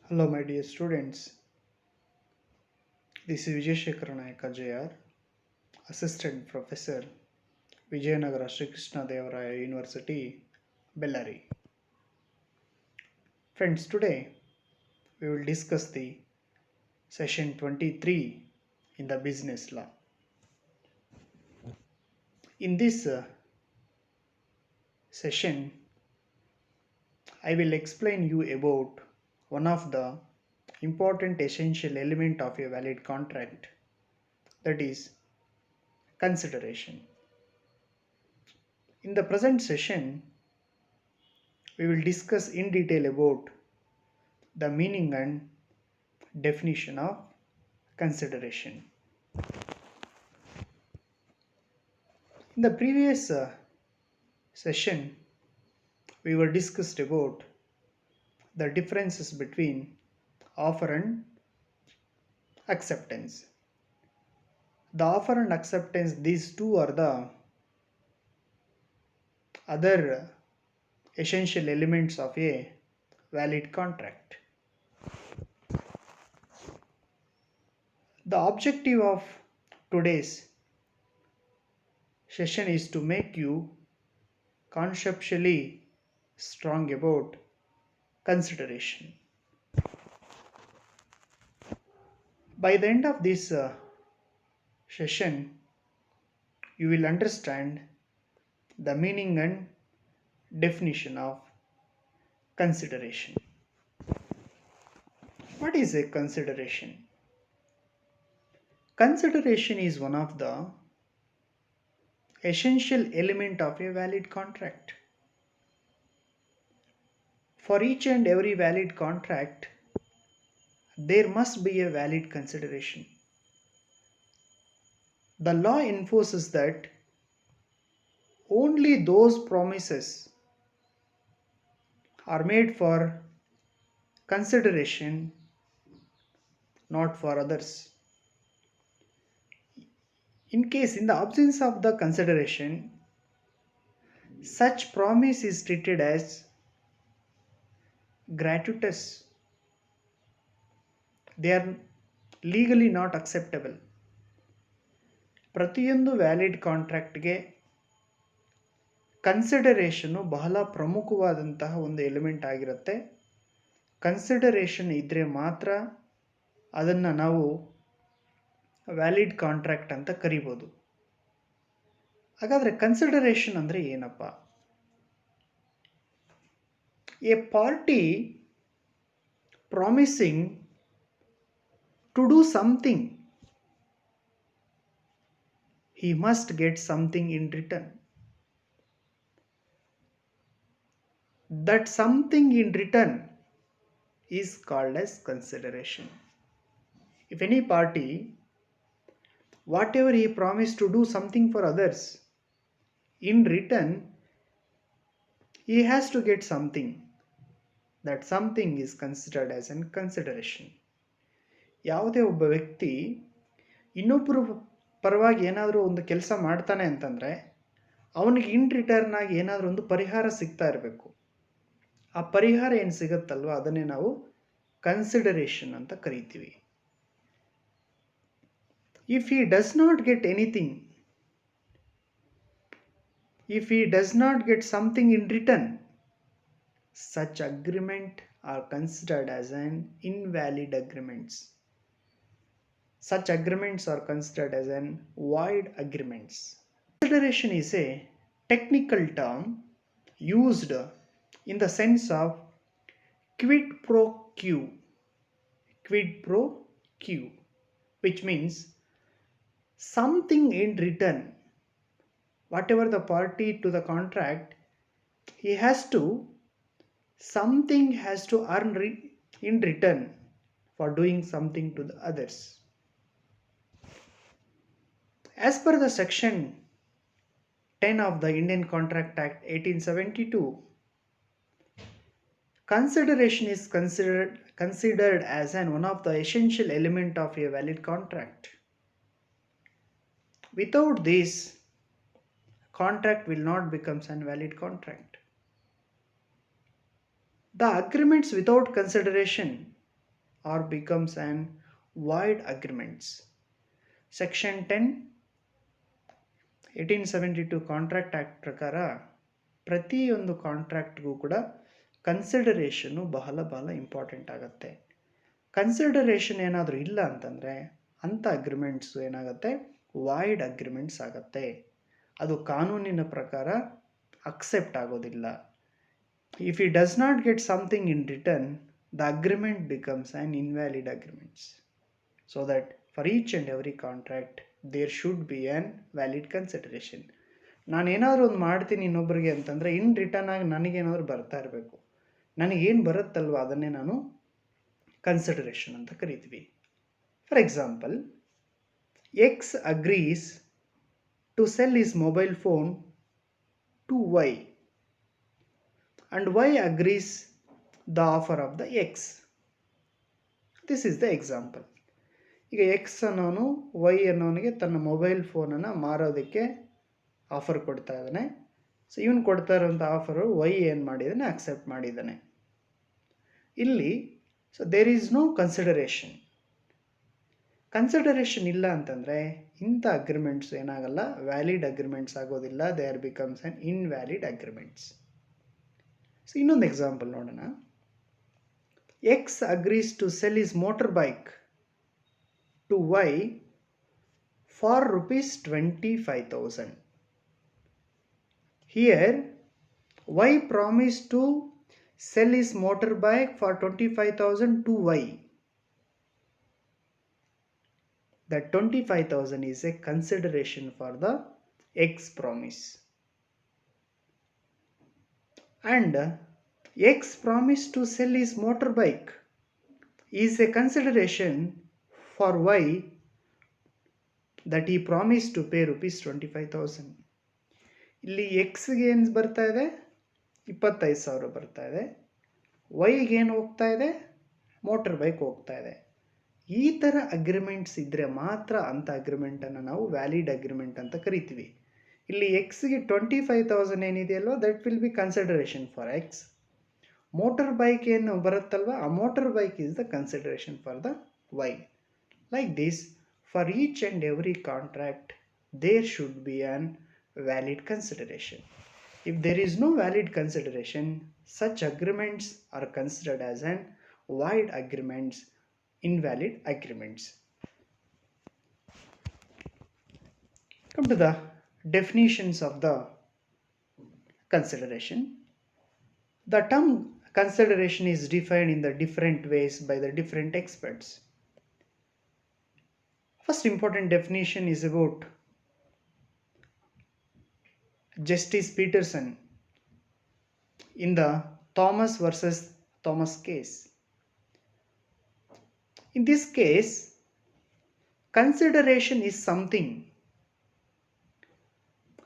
Hello, my dear students. This is Vijay Shekhar Nayaka JR, Assistant Professor, Vijayanagara Sri Krishna Devaraya University, Bellary. Friends, today we will discuss the session 23 in the business law. In this session, I will explain you about one of the important essential element of a valid contract, that is consideration. In the present session, we will discuss in detail about the meaning and definition of consideration. In the previous session, we were discussed about the differences between offer and acceptance. The offer and acceptance, these two are the other essential elements of a valid contract. The objective of today's session is to make you conceptually strong about consideration. By the end of this session, you will understand the meaning and definition of consideration. What is a consideration? Consideration is one of the essential element of a valid contract. For each and every valid contract, there must be a valid consideration. The law enforces that only those promises are made for consideration, not for others. In case, in the absence of the consideration, such promise is treated as gratuitous. They are legally not acceptable. ಪ್ರತಿಯೊಂದು valid ಕಾಂಟ್ರಾಕ್ಟ್ಗೆ ಕನ್ಸಿಡರೇಷನ್ನು ಬಹಳ ಪ್ರಮುಖವಾದಂತಹ ಒಂದು element ಆಗಿರುತ್ತೆ. Consideration ಇದ್ದರೆ ಮಾತ್ರ ಅದನ್ನು ನಾವು valid contract ಅಂತ ಕರಿಬೋದು. ಹಾಗಾದರೆ ಕನ್ಸಿಡರೇಷನ್ ಅಂದರೆ ಏನಪ್ಪ? A party promising to do something, he must get something in return. That something in return is called as consideration. If any party, whatever he promised to do something for others, in return he has to get something. That something is considered as a consideration. ಯಾವುದೇ ಒಬ್ಬ ವ್ಯಕ್ತಿ ಇನ್ನೊಬ್ಬರು ಪರವಾಗಿ ಏನಾದರೂ ಒಂದು ಕೆಲಸ ಮಾಡ್ತಾನೆ ಅಂತಂದರೆ ಅವನಿಗೆ ಇನ್ ರಿಟರ್ನ್ ಆಗಿ ಏನಾದರೂ ಒಂದು ಪರಿಹಾರ ಸಿಗ್ತಾ ಇರಬೇಕು. ಆ ಪರಿಹಾರ ಏನು ಸಿಗುತ್ತಲ್ವ ಅದನ್ನೇ ನಾವು ಕನ್ಸಿಡರೇಷನ್ ಅಂತ ಕರಿತೀವಿ. If he does not get anything, if he does not get something in return, such agreement are considered as an invalid agreements. Such agreements are considered as an void agreements. Consideration is a technical term used in the sense of quid pro quo. Quid pro quo, which means something in return. Whatever the party to the contract, he has to, something has to earn in return for doing something to the others. As per the section 10 of the Indian Contract Act 1872, consideration is considered as one of the essential element of a valid contract. Without this, contract will not become a valid contract. The agreements without consideration or becomes an void agreements. Section 10 1872 contract act ಪ್ರಕಾರ ಪ್ರತಿಯೊಂದು ಕಾಂಟ್ರಾಕ್ಟ್ಗೂ ಕೂಡ ಕನ್ಸಿಡರೇಷನ್ನು ಬಹಳ ಬಹಳ important ಆಗುತ್ತೆ. Consideration ಏನಾದರೂ ಇಲ್ಲ ಅಂತಂದರೆ ಅಂಥ ಅಗ್ರಿಮೆಂಟ್ಸು ಏನಾಗುತ್ತೆ, ವಾಯ್ಡ್ ಅಗ್ರಿಮೆಂಟ್ಸ್ ಆಗುತ್ತೆ. ಅದು ಕಾನೂನಿನ ಪ್ರಕಾರ ಅಕ್ಸೆಪ್ಟ್ ಆಗೋದಿಲ್ಲ. If he does not get something in return, the agreement becomes an invalid agreement. So that for each and every contract there should be an valid consideration. ನಾನು ಏನಾದರೂ ಒಂದು ಮಾಡ್ತೀನಿ ಇನ್ನೊಬ್ಬರಿಗೆ ಅಂತಂದರೆ ಇನ್ ರಿಟರ್ನ್ ಆಗಿ ನನಗೇನಾದರೂ ಬರ್ತಾ ಇರಬೇಕು. ನನಗೇನು ಬರುತ್ತಲ್ವ ಅದನ್ನೇ ನಾನು ಕನ್ಸಿಡರೇಷನ್ ಅಂತ ಕರಿತೀವಿ. For example, X agrees to sell his mobile phone to Y and y agrees the offer of the x. This is the example. ಈಗ ಎಕ್ಸ್ ಅನ್ನೋನು ವೈ ಅನ್ನೋನಿಗೆ ತನ್ನ ಮೊಬೈಲ್ ಫೋನನ್ನು ಮಾರೋದಕ್ಕೆ ಆಫರ್ ಕೊಡ್ತಾ ಇದ್ದಾನೆ. ಸೊ ಇವನು ಕೊಡ್ತಾ ಇರೋಂಥ ಆಫರು ವೈ ಏನು ಮಾಡಿದ್ದಾನೆ, ಅಕ್ಸೆಪ್ಟ್ ಮಾಡಿದ್ದಾನೆ. ಇಲ್ಲಿ so there is no consideration. Consideration ಇಲ್ಲ ಅಂತಂದರೆ ಇಂಥ ಅಗ್ರಿಮೆಂಟ್ಸ್ ಏನಾಗಲ್ಲ, ವ್ಯಾಲಿಡ್ ಅಗ್ರಿಮೆಂಟ್ಸ್ ಆಗೋದಿಲ್ಲ. They are becomes an invalid agreements. So ಇನ್ನೊಂದು ಎಕ್ಸಾಂಪಲ್ ನೋಡೋಣ. X agrees to sell his motor bike to Y for ₹25,000. Here Y promise to sell his motor bike for 25,000 to Y. That 25,000 is a consideration for the X promise. And X promised to sell his motorbike is a consideration for Y that he promised to pay ₹25,000. ಇಲ್ಲಿ ಎಕ್ಸ್ಗೆ ಏನು ಬರ್ತಾ ಇದೆ, 25,000 ಬರ್ತಾ ಇದೆ. ವೈಗೆ ಏನು ಹೋಗ್ತಾ ಇದೆ, motor bike ಹೋಗ್ತಾ ಇದೆ. ಈ ಥರ ಅಗ್ರಿಮೆಂಟ್ಸ್ ಇದ್ದರೆ ಮಾತ್ರ ಅಂಥ ಅಗ್ರಿಮೆಂಟನ್ನು ನಾವು ವ್ಯಾಲಿಡ್ ಅಗ್ರಿಮೆಂಟ್ ಅಂತ ಕರಿತೀವಿ. ಇಲ್ಲಿ ಎಕ್ಸ್ಗೆ 25,000 ಏನಿದೆಯಲ್ವ, that will be consideration for X. Motorbike ಏನು ಬರುತ್ತಲ್ವ, ಆ motorbike is the consideration for the Y. Like this, for each and every contract there should be an valid consideration. If there is no valid consideration, such agreements are considered as an void agreements, invalid agreements. Come to the definitions of the consideration. The term consideration is defined in the different ways by the different experts. First important definition is about Justice Peterson in the Thomas versus Thomas case. In this case, consideration is something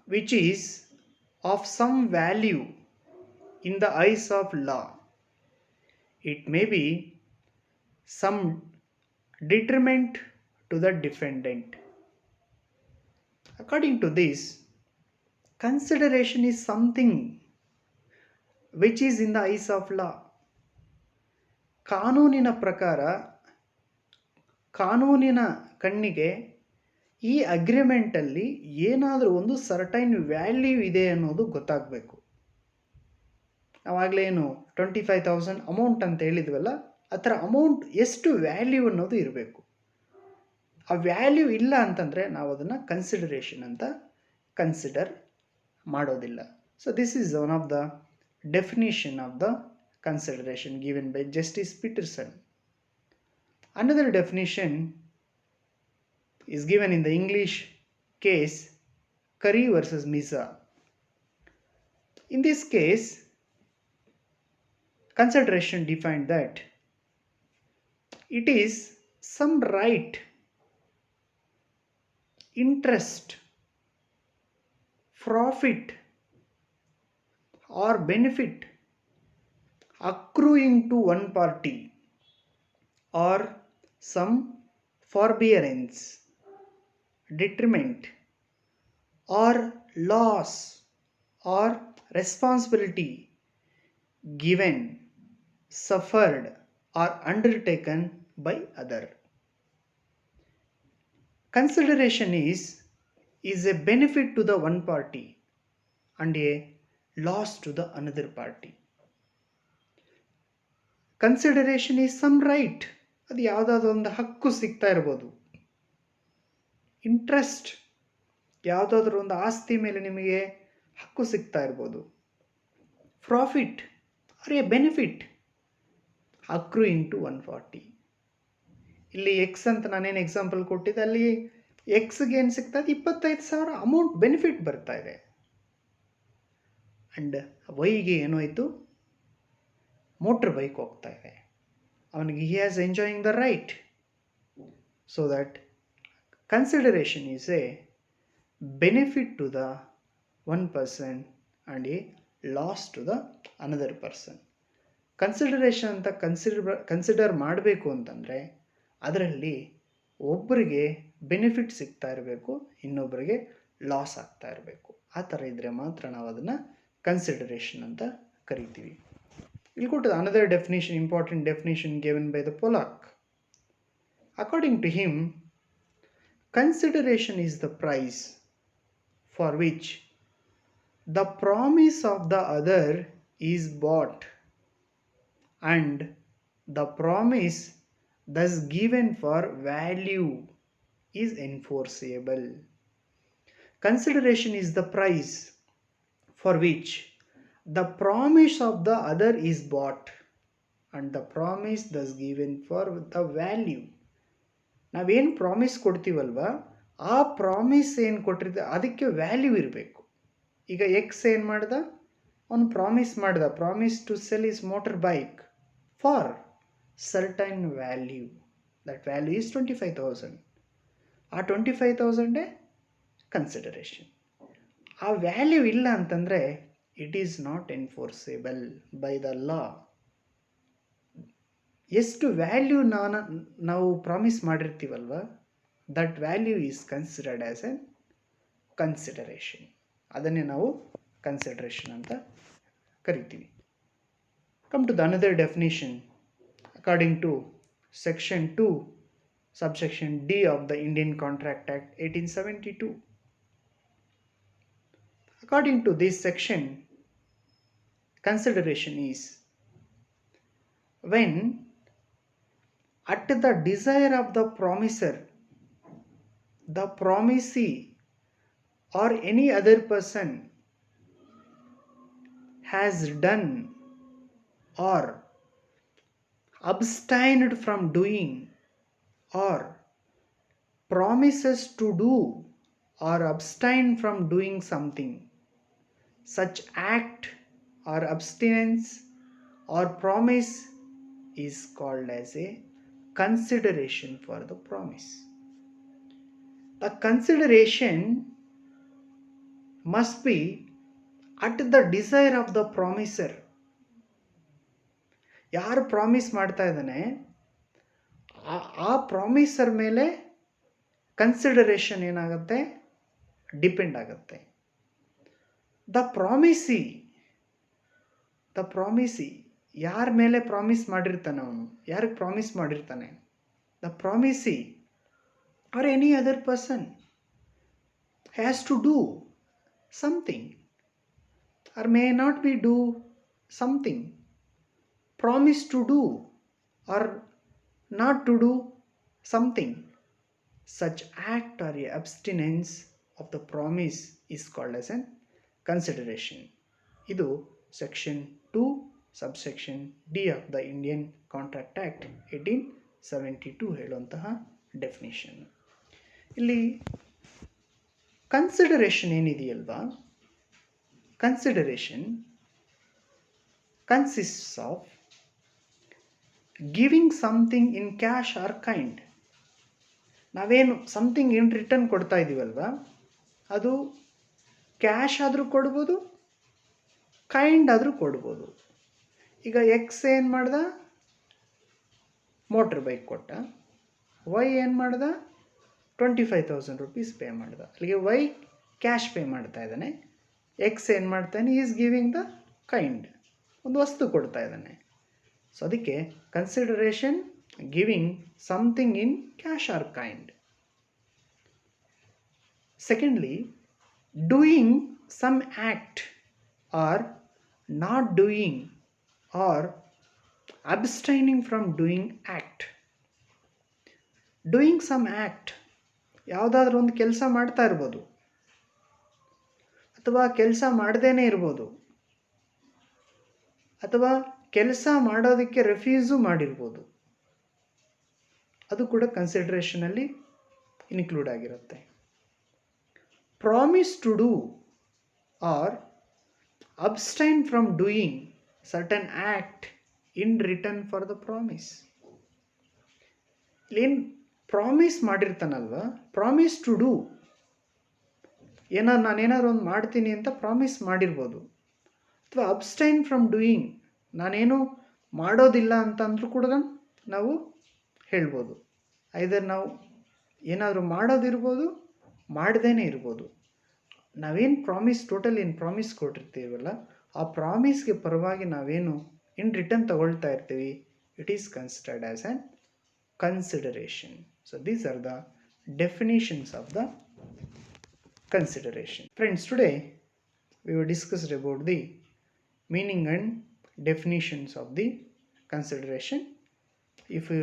which is of some value in the eyes of law. It may be some detriment to the defendant. According to this, consideration is something which is in the eyes of law. ಕಾನೂನಿನ ಪ್ರಕಾರ, ಕಾನೂನಿನ ಕಣ್ಣಿಗೆ ಈ ಅಗ್ರಿಮೆಂಟಲ್ಲಿ ಏನಾದರೂ ಒಂದು certain value ಇದೆ ಅನ್ನೋದು ಗೊತ್ತಾಗಬೇಕು. ನಾವಾಗಲೇ ಏನು 25,000 ಅಮೌಂಟ್ ಅಂತ ಹೇಳಿದ್ವಲ್ಲ, ಆ ಥರ ಅಮೌಂಟ್ ಎಷ್ಟು ವ್ಯಾಲ್ಯೂ ಅನ್ನೋದು ಇರಬೇಕು. ಆ ವ್ಯಾಲ್ಯೂ ಇಲ್ಲ ಅಂತಂದರೆ ನಾವು ಅದನ್ನು ಕನ್ಸಿಡರೇಷನ್ ಅಂತ ಕನ್ಸಿಡರ್ ಮಾಡೋದಿಲ್ಲ. So this is one of the definition of the consideration given by Justice Peterson. Another definition is given in the English case Curry versus Misa. In this case, consideration defined that it is some right, interest, profit or benefit accruing to one party, or some forbearance, detriment, or loss or responsibility given, suffered or undertaken by other. Consideration is a benefit to the one party and a loss to the another party. Consideration is some right, ಅದು ಯಾವುದಾದ್ರೂ ಒಂದು ಹಕ್ಕು ಸಿಗ್ತಾ ಇರ್ಬೋದು. Interest, ಯಾವುದಾದ್ರೂ ಒಂದು ಆಸ್ತಿ ಮೇಲೆ ನಿಮಗೆ ಹಕ್ಕು ಸಿಗ್ತಾ ಇರ್ಬೋದು. Profit or a benefit accrue into 140. ಇಲ್ಲಿ ಎಕ್ಸ್ ಅಂತ ನಾನೇನು ಎಕ್ಸಾಂಪಲ್ ಕೊಟ್ಟಿದ್ದೆ, ಅಲ್ಲಿ ಎಕ್ಸ್ಗೆ ಏನು ಸಿಗ್ತಾ ಇದೆ, 25,000 ಅಮೌಂಟ್ ಬೆನಿಫಿಟ್ ಬರ್ತಾ ಇದೆ. ಆ್ಯಂಡ್ ವೈಗೆ ಏನಾಯಿತು, ಮೋಟ್ರ್ ಬೈಕ್ ಹೋಗ್ತಾ ಇದೆ, ಅವನಿಗೆ he has enjoying the right. So that consideration is a benefit to the one person and a loss to the another person. Consideration ಅಂತ ಕನ್ಸಿಡರ್ ಮಾಡಬೇಕು ಅಂತಂದರೆ ಅದರಲ್ಲಿ ಒಬ್ಬರಿಗೆ ಬೆನಿಫಿಟ್ ಸಿಗ್ತಾ ಇರಬೇಕು, ಇನ್ನೊಬ್ಬರಿಗೆ ಲಾಸ್ ಆಗ್ತಾ ಇರಬೇಕು. ಆ ಥರ ಇದ್ದರೆ ಮಾತ್ರ ನಾವು ಅದನ್ನು ಕನ್ಸಿಡರೇಷನ್ ಅಂತ ಕರಿತೀವಿ. We'll go to another definition, important definition given by the Pollock. According to him, consideration is the price for which the promise of the other is bought and the promise thus given for value is enforceable. Consideration is the price for which the promise of the other is bought and the promise thus given for the value. ನಾವೇನು promise ಕೊಡ್ತೀವಲ್ವ, ಆ promise ಏನು ಕೊಟ್ಟಿರ್ತೀವಿ ಅದಕ್ಕೆ value ಇರಬೇಕು. ಈಗ X ಏನು ಮಾಡ್ದ, ಅವನು ಪ್ರಾಮಿಸ್ ಮಾಡ್ದ, promise to sell his motor bike for certain value. That value is 25,000. ಆ 25,000 ಕನ್ಸಿಡರೇಷನ್. ಆ ವ್ಯಾಲ್ಯೂ ಇಲ್ಲ ಅಂತಂದರೆ it is not enforceable by the law. ಎಷ್ಟು ವ್ಯಾಲ್ಯೂ ನಾವು ಪ್ರಾಮಿಸ್ ಮಾಡಿರ್ತೀವಲ್ವ, that value is considered as an consideration. ಅದನ್ನೇ ನಾವು ಕನ್ಸಿಡರೇಷನ್ ಅಂತ ಕರಿತೀವಿ. Come to the another definition according to section 2 subsection D of the Indian Contract Act 1872. According to this section, consideration is when at the desire of the promiser, the promisee or any other person has done or abstained from doing or promises to do or abstain from doing something, such act or abstinence or promise is called as a consideration for the promise. The consideration must be at the desire of the promiser. ಯಾರು promise ಮಾಡ್ತಾ ಇದ್ದಾನೆ ಆ ಪ್ರಾಮಿಸರ್ ಮೇಲೆ consideration ಏನಾಗುತ್ತೆ, depend ಆಗುತ್ತೆ. The ಪ್ರಾಮಿಸಿ ಯಾರ ಮೇಲೆ promise ಮಾಡಿರ್ತಾನೆ, ಅವನು ಯಾರಿಗೆ ಪ್ರಾಮಿಸ್ ಮಾಡಿರ್ತಾನೆ, the promisee or any other person has to do something or may not be do something, promise to do or not to do something, such act or abstinence of the promise is called as an consideration. ಇದು section 2 subsection D of the Indian Contract Act 1872 ಹೇಳುವಂತಹ definition. ಇಲ್ಲಿ consideration ಏನಿದೆಯಲ್ವಾ, consideration consists of giving something in cash or kind. ನಾವೇನು something in return ಕೊಡ್ತಾ ಇದ್ದೀವಲ್ವ, ಅದು cash ಆದರೂ ಕೊಡ್ಬೋದು, ಕೈಂಡ್ ಆದರೂ ಕೊಡ್ಬೋದು. ಈಗ ಎಕ್ಸ್ ಏನು ಮಾಡ್ದ, ಮೋಟ್ರ್ ಬೈಕ್ ಕೊಟ್ಟ, ವೈ ಏನು ಮಾಡ್ದ, 25,000 rupees ಪೇ ಮಾಡ್ದ. ಅಲ್ಲಿಗೆ ವೈ ಕ್ಯಾಶ್ ಪೇ ಮಾಡ್ತಾ ಇದ್ದಾನೆ, ಎಕ್ಸ್ ಏನು ಮಾಡ್ತಾನೆ, ಈಸ್ ಗಿವಿಂಗ್ ದ ಕೈಂಡ್, ಒಂದು ವಸ್ತು ಕೊಡ್ತಾ ಇದ್ದಾನೆ. ಸೊ ಅದಕ್ಕೆ consideration giving something in cash or kind. Secondly, doing some act or not doing or abstaining from doing act. Doing some act, ಯಾವುದಾದ್ರೂ ಒಂದು ಕೆಲಸ ಮಾಡ್ತಾ ಇರ್ಬೋದು ಅಥವಾ ಕೆಲಸ ಮಾಡದೇನೆ ಇರ್ಬೋದು ಅಥವಾ ಕೆಲಸ ಮಾಡೋದಕ್ಕೆ ರೆಫ್ಯೂಸು ಮಾಡಿರ್ಬೋದು. ಅದು ಕೂಡ ಕನ್ಸಿಡರೇಷನಲ್ಲಿ ಇನ್ಕ್ಲೂಡ್ ಆಗಿರುತ್ತೆ. Promise to do or abstain from doing certain act in return for the promise. ಏನು ಪ್ರಾಮಿಸ್ ಮಾಡಿರ್ತಾನಲ್ವ, ಪ್ರಾಮಿಸ್ ಟು ಡೂ, ನಾನೇನಾದ್ರು ಒಂದು ಮಾಡ್ತೀನಿ ಅಂತ ಪ್ರಾಮಿಸ್ ಮಾಡಿರ್ಬೋದು. ಅಥವಾ ಅಬ್ಸ್ಟೈನ್ ಫ್ರಮ್ ಡೂಯಿಂಗ್, ನಾನೇನು ಮಾಡೋದಿಲ್ಲ ಅಂತಂದ್ರೂ ಕೂಡ ನಾವು ಹೇಳ್ಬೋದು. ಐದರ್ ನಾವು ಏನಾದರೂ ಮಾಡೋದಿರ್ಬೋದು, ಮಾಡ್ದೇನೆ ಇರ್ಬೋದು. ನಾವೇನು ಪ್ರಾಮಿಸ್, ಟೋಟಲ್ ಏನು ಪ್ರಾಮಿಸ್ ಕೊಟ್ಟಿರ್ತೀವಲ್ಲ, ಆ ಪ್ರಾಮಿಸ್ಗೆ ಪರವಾಗಿ ನಾವೇನು ಇನ್ ರಿಟರ್ನ್ ತಗೊಳ್ತಾ ಇರ್ತೀವಿ, it is considered as an consideration. So these are the definitions of the consideration. Friends, today we were discussed about the meaning and definitions of the consideration. If you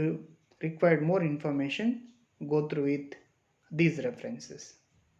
required more information, go through with these references.